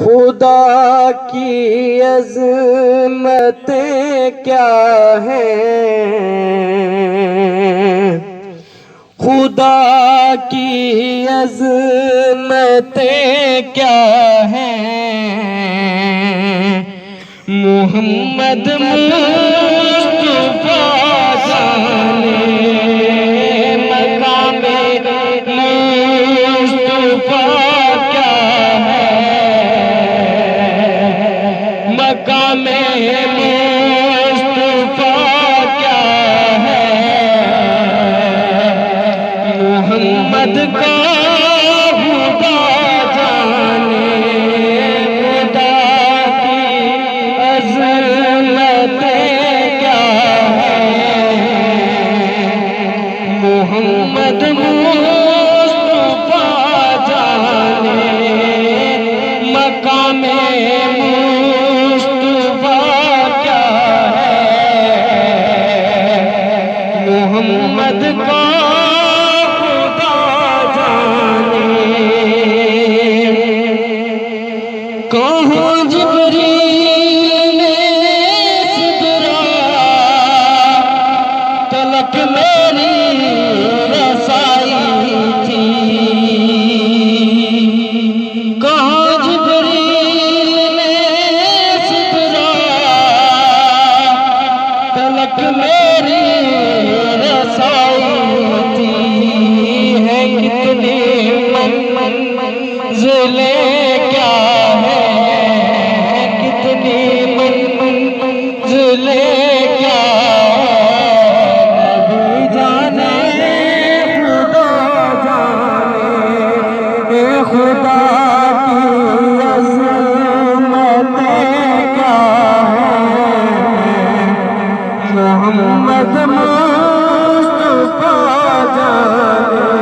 खुदा की अज़मतें क्या हैं, खुदा की अज़मतें क्या हैं। मोहम्मद मुस्तफा जाने मकामे मुस्तफा क्या है, मकामे मुस्तफा क्या है। मोहम्मद का खुदा जाने खुदा की अज़मतें क्या है। मोहम्मद मुस्तफा जाने मकामे मुस्तफा क्या है। मोहम्मद का खुदा जाने। कहाँ जिब्रील ने सिदरा तलक मेरी रसाई थी। कहाँ जिब्रील ने सिदरा तलक मेरी रसाई थी। है कितनी मंज़िलें क्या है, कितनी मंज़िलें क्या है। नबी जाने खुदा जाने खुदा की अज़मतें क्या हैं। मोहम्मद मुस्तफा जाने